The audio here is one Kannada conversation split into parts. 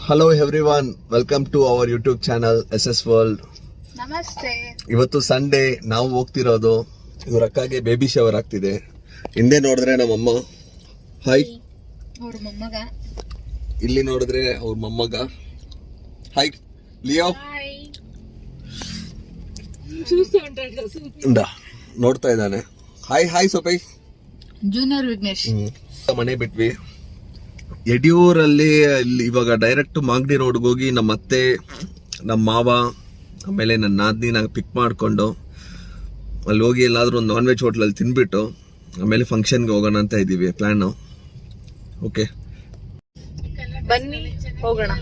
Hello everyone, welcome to our YouTube channel SS world. ನಮಸ್ತೆ. ಇವತ್ತು ಸಂಡೇ, ನಾವು ಹೋಗ್ತಿರೋದು ಇವ್ರ ಅಕ್ಕಗೆ ಬೇಬಿ ಶವರ್ ಆಗ್ತಿದೆ. ಹಿಂದೆ ನೋಡಿದ್ರೆ ನಮ್ಮಮ್ಮ, ಹಾಯ್. ಅವ್ರ ಮೊಮ್ಮಗ. ಇಲ್ಲಿ ನೋಡಿದ್ರೆ ಅವ್ರ ಮೊಮ್ಮಗ, ಹಾಯ್. ಲಿಯೋ ನೋಡ್ತಾ ಇದ್ದಾನೆ. ಹಾಯ್ ಹಾಯ್ ಸೊಪೈ. ಜೂನಿಯರ್ ವಿಘ್ನೇಶ್. ಮನೆ ಬಿಟ್ವಿ ಯಡಿಯೂರಲ್ಲಿ. ಇವಾಗ ಡೈರೆಕ್ಟ್ ಮಾಗಡಿ ರೋಡ್ಗೆ ಹೋಗಿ ನಮ್ಮ ಅತ್ತೆ, ನಮ್ಮ ಮಾವ, ಆಮೇಲೆ ನನ್ನ ನಾದಿನ ಪಿಕ್ ಮಾಡಿಕೊಂಡು ಅಲ್ಲಿ ಹೋಗಿ ಎಲ್ಲಾದ್ರೂ ಒಂದು ನಾನ್ ವೆಜ್ ಹೋಟ್ಲಲ್ಲಿ ತಿನ್ಬಿಟ್ಟು ಆಮೇಲೆ ಫಂಕ್ಷನ್ಗೆ ಹೋಗೋಣ ಅಂತ ಇದ್ದೀವಿ ಪ್ಲ್ಯಾನು. ಓಕೆ ಬನ್ನಿ ಹೋಗೋಣ.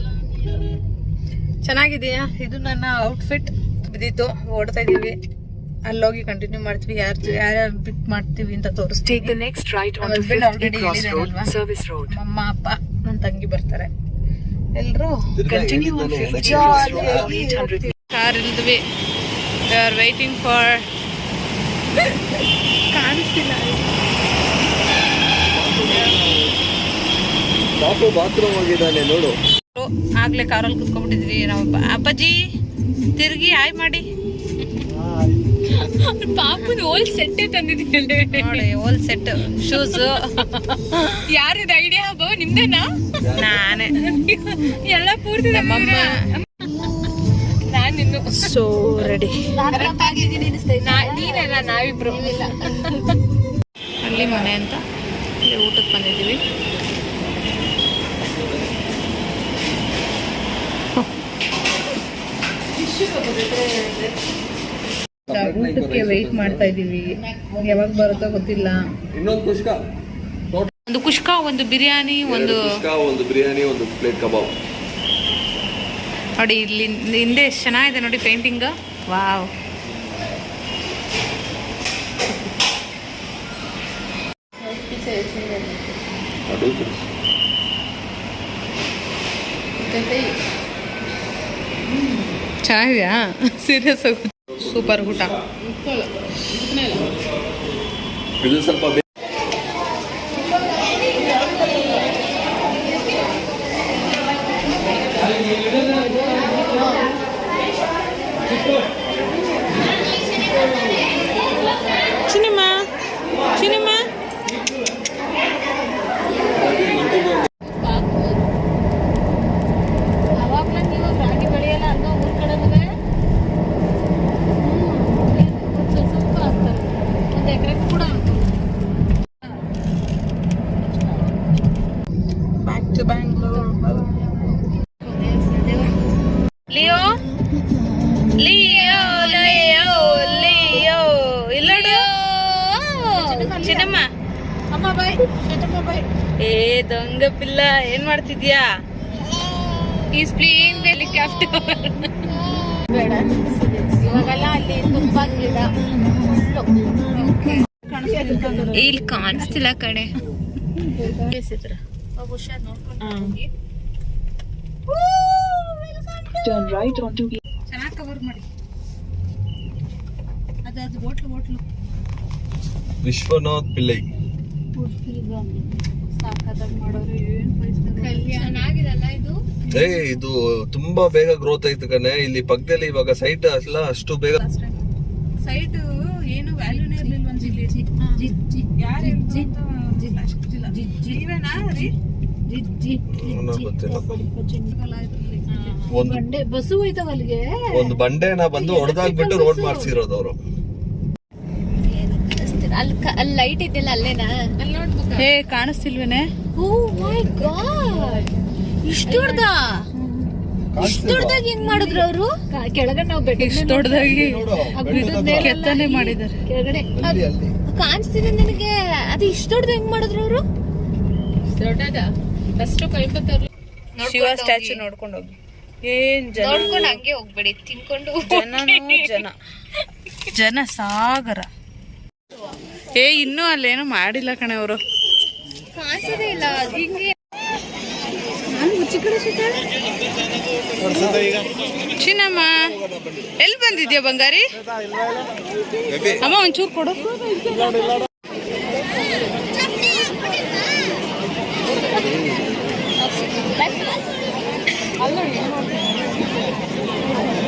ಚೆನ್ನಾಗಿದೆಯಾ? ಇದು ನನ್ನ ಔಟ್ಫಿಟ್. ಬಿದ್ದಿತ್ತು, ಓಡ್ತಾ ಇದೀವಿ. ಅಲ್ಲೋಗಿ ಕಂಟಿನ್ಯೂ ಮಾಡ್ತೀವಿ. ಯಾರ್ಯಾರು ಪಿಕ್ ಮಾಡ್ತೀವಿ ಅಂತ ತೋರಿಸ್ತೀವಿ. ಅಮ್ಮ ಅಪ್ಪ ನನ್ನ ತಂಗಿ ಬರ್ತಾರೆ. ಎಲ್ರು ಕಾರ್ ಇಲ್ದ್ವಿ. We are waiting for. ಕಾಣಿಸ್ತಿಲ್ಲ. ಬಾತ್ರೂಮ್ ಹೋಗಿದ್ದಾನೆ ನೋಡು. ಆಗ್ಲೇ ಕಾರಲ್ಲಿ ಕುತ್ಕೊಂಡ್ಬಿಟ್ಟಿದ್ವಿ ನಾವು. ಅಪ್ಪಾಜಿ ತಿರ್ಗಿ ಹಾಯ್ ಮಾಡಿ. ಪಾಪದ ಓಲ್ ಸೆಟ್ ತಂದಿದ್ದೀನಿ ನೋಡಿ. ಓಲ್ ಸೆಟ್ ಶೂಸ್. ಯಾರಿದ ಐಡಿಯಾ? ನಿಮ್ದೇನಾ? ನಾನೇ. ಎಲ್ಲ ಪೂರ್ತಿ ನಮ್ಮಮ್ಮ. ನಾನಿನ್ನು ಸೋ ರೆಡಿ. ನೀನಲ್ಲ, ನಾವಿಬ್ರು. ಅಲ್ಲಿ ಮನೆ ಅಂತ ಇಲ್ಲಿ ಊಟಕ್ಕೆ ಬಂದಿದ್ದೀವಿ. ಊಟಕ್ಕೆ ವೆಯ್ಟ್ ಮಾಡ್ತಾ ಇದೀವಿ. ಯಾವಾಗ ಬರುತ್ತೋ ಗೊತ್ತಿಲ್ಲ. ಒಂದು ಕುಷ್ಕ, ಒಂದು ಬಿರಿಯಾನಿ, ಒಂದು ಪ್ಲೇಟ್ ಕಬಾಬ್. ನೋಡಿ ಇಲ್ಲಿ ಹಿಂದೆ ಎಷ್ಟು ಚೆನ್ನಾಗಿದೆ ನೋಡಿ ಪೇಂಟಿಂಗ್. ವಾವ್. ಚೆನ್ನಾಗಿದೆಯಾ? ಸೀರಿಯಸ್ ಆಗಿ ಸೂಪರ್ ಊಟ. ಇದು ಸ್ವಲ್ಪ cinema cinema Leo Leo Leo Leo ಇಲ್ಲಡು ಚಿನ್ನಮ್ಮ. ಅಮ್ಮ ಬಾಯ್. ಏ ದೊಂಗ ಪಿಲ್ಲ, ಏನ್ ಮಾಡ್ತಿದ್ಯಾ? Is playing helicopter. ಇವಾಗೆಲ್ಲ ಅಲ್ಲಿ ತುಂಬಾ ಗಿಡ. ಇಲ್ಲಿ ಕಾಣಿಸ್ತಿಲ್ಲ ಕಣೆ. Turn right onto ಚೆನ್ನಾಗಿ ಕವರ್ ಮಾಡಿ. ಅದು ಹೋಟ್ಲು ವಿಶ್ವನಾಥ್ ಪಿಲ್ಲೈ. ಸಾಕಾಗಿ ಮಾಡೋರು. ಚೆನ್ನಾಗಿರಲ್ಲ ಇದು. ಇದು ತುಂಬಾ ಬೇಗ ಗ್ರೋತ್ ಆಯ್ತು ಕಣೆ. ಇಲ್ಲಿ ಪಕ್ಕದಲ್ಲಿ ಇವಾಗ ಸೈಟ್ ಅಲ್ಲ ಅಷ್ಟು ಬೇಗ. ಸೈಟ್ ಏನು ವ್ಯಾಲ್ಯೂನೇ ಇರ್ಲಿಲ್ಲ. ಬಸ್ಸು ಹೋಯ್ತವ ಅಲ್ಲಿಗೆ. ಒಂದು ಬಂಡೆನ ಬಂದು ಹೊಡೆದಾಗ್ಬಿಟ್ಟು ರೋಡ್ ಮಾಡ್ಸಿರೋದು ಅವರು. ಅಲ್ಲಿ ಲೈಟ್ ಇದೆಯಲ್ಲ, ಅಲ್ಲೇನಾ? ಏ ಕಾಣಿಸ್ತಿಲ್ವೇನೆ? ಓ ಮೈ ಗಾಡ್, ಇಷ್ಟು ದೊಡ್ಡದಾಗಿ ಹೆಂಗ್ ಮಾಡಿದ್ರು ಅವರು? ಕೆಳಗಡೆ ನಾವು ಇಷ್ಟು ದೊಡ್ಡದಾಗಿ ಕೆತ್ತನೆ ಮಾಡಿದ್ದಾರೆ. ಕೆಳಗಡೆ ಕಾಣಿಸ್ತಿದೆ ನನಗೆ. ಅದು ಇಷ್ಟು ದೊಡ್ಡದ ಹೆಂಗ್ ಮಾಡಿದ್ರು ಅವರು? ದೊಡ್ಡದ ಅಷ್ಟು ಕೈಪತ್ತವ್ರು. ಶಿವ ಸ್ಟ್ಯಾಚು ನೋಡ್ಕೊಂಡು ಹೋಗಿ. ಏನ್ ಜನ, ನೋಡ್ಕೊಂಡು ಹಂಗೆ ಹೋಗ್ಬೇಡಿ, ತಿನ್ಕೊಂಡು. ಜನ ಸಾಗರ. ಏ ಇನ್ನೂ ಅಲ್ಲೇನು ಮಾಡಿಲ್ಲ ಕಣೆ ಅವರು. ಕಾಣಿಸೋದೇ ಇಲ್ಲ ಹಿಂಗೆ. ಚಿನ್ನಮ್ಮ ಎಲ್ಲಿ ಬಂದಿದ್ಯಾ ಬಂಗಾರಿ? ಅಮ್ಮ ಒಂಚೂರು ಕೊಡು.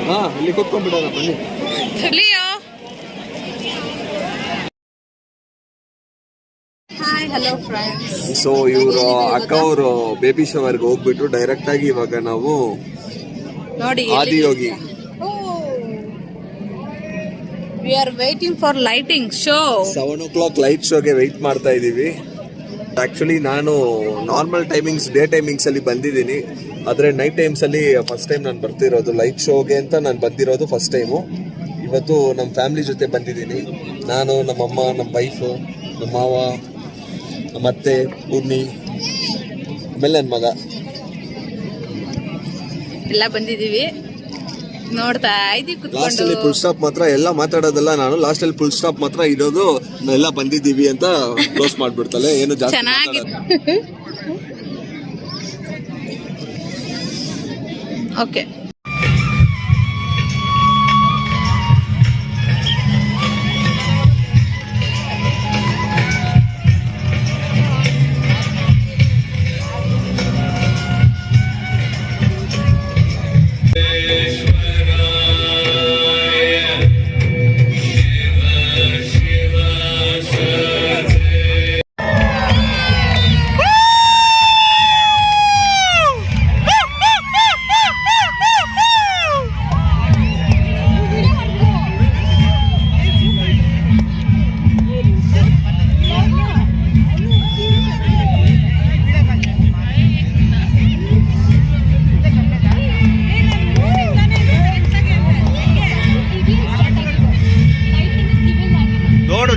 ಹಾ ಇಲ್ಲಿ ಕೂತ್ಕೊಂಡ್ಬಿಡೋಣ ಬನ್ನಿ. Hi hello friends. ಸೊ ಇವರು ಅಕ್ಕ ಅವರು ಬೇಬಿ ಶವರ್ಗೆ ಹೋಗ್ಬಿಟ್ಟು ಡೈರೆಕ್ಟ್ ಆಗಿ ಇವಾಗ ನಾವು ನೋಡಿ Adiyogi we are waiting for lighting show. 7 light ಶೋಗೆ ವೆಯ್ಟ್ ಮಾಡ್ತಾ ಇದ್ದೀವಿ. ಆಕ್ಚುಲಿ ನಾನು ನಾರ್ಮಲ್ ಟೈಮಿಂಗ್ಸ್ ಡೇ ಟೈಮಿಂಗ್ಸ್ ಅಲ್ಲಿ ಬಂದಿದ್ದೀನಿ, ಆದರೆ ನೈಟ್ ಟೈಮ್ಸ್ ಅಲ್ಲಿ ಫಸ್ಟ್ ಟೈಮ್ ನಾನು ಬರ್ತಿರೋದು. ಲೈಟ್ ಶೋಗೆ ಅಂತ ನಾನು ಬಂದಿರೋದು ಫಸ್ಟ್ ಟೈಮು. ಇವತ್ತು ನಮ್ಮ ಫ್ಯಾಮಿಲಿ ಜೊತೆ ಬಂದಿದ್ದೀನಿ. ನಾನು, ನಮ್ಮಮ್ಮ, ನಮ್ಮ ವೈಫು, ನಮ್ಮ ಮಾವ, ನಮ್ಮ ಅತ್ತೆ ಪೂರ್ಣಿ, ಆಮೇಲೆ ನನ್ನ ಮಗ ಎಲ್ಲ ಬಂದಿದ್ದೀವಿ. ನೋಡ್ತಾ ಇದ್ದೀವಿ ಲಾಸ್ಟ್ ಅಲ್ಲಿ ಫುಲ್ ಸ್ಟಾಪ್ ಮಾತ್ರ ಎಲ್ಲ ಮಾತಾಡೋದಲ್ಲ ನಾನು. ಲಾಸ್ಟ್ ಅಲ್ಲಿ ಫುಲ್ ಸ್ಟಾಪ್ ಮಾತ್ರ ಇರೋದು ಎಲ್ಲ ಬಂದಿದ್ದೀವಿ ಅಂತ ಕ್ಲೋಸ್ ಮಾಡ್ಬಿಡ್ತಾಳೆ. ಏನು ಜಾಸ್ತಿ ಚೆನ್ನಾಗಿದೆ. ಓಕೆ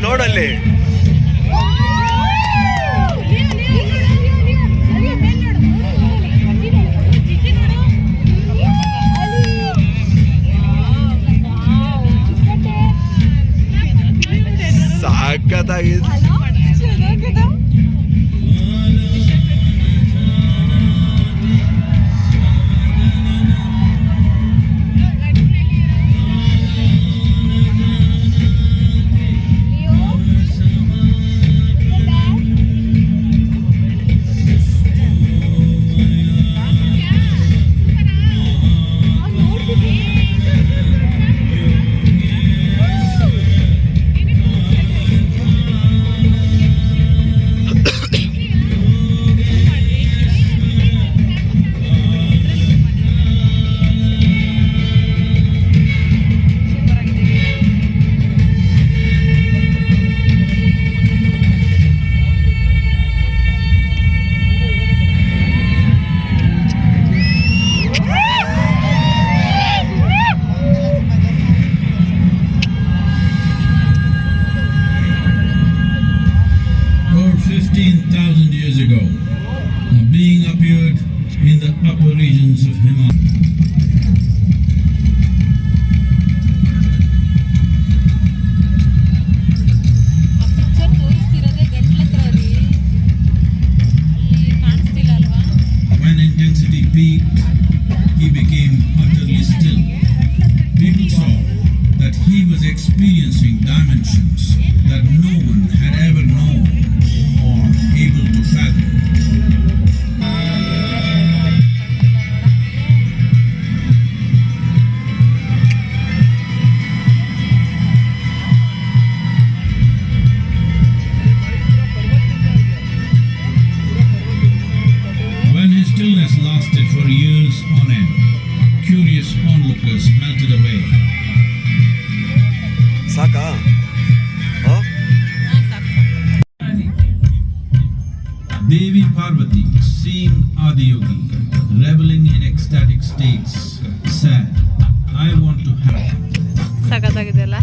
ನೋಡಲ್ಲಿ ಸಾಕತ್ತಾಗಿದೆ. upper regions of Himalaya. When intensity peaked, he became utterly still. People saw that he was experiencing dimensions that no one had ever known or able to fathom. When his stillness lasted for years on end, curious onlookers melted away. ಸಾಕಾ? Devi Parvati, seeing Adiyogi, reveling in ecstatic states, said, I want to have. ಸಖತ್ತಾಗಿದೆಯಲ್ಲ.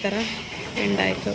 ಥರ ಎಂಡ್ ಆಯಿತು.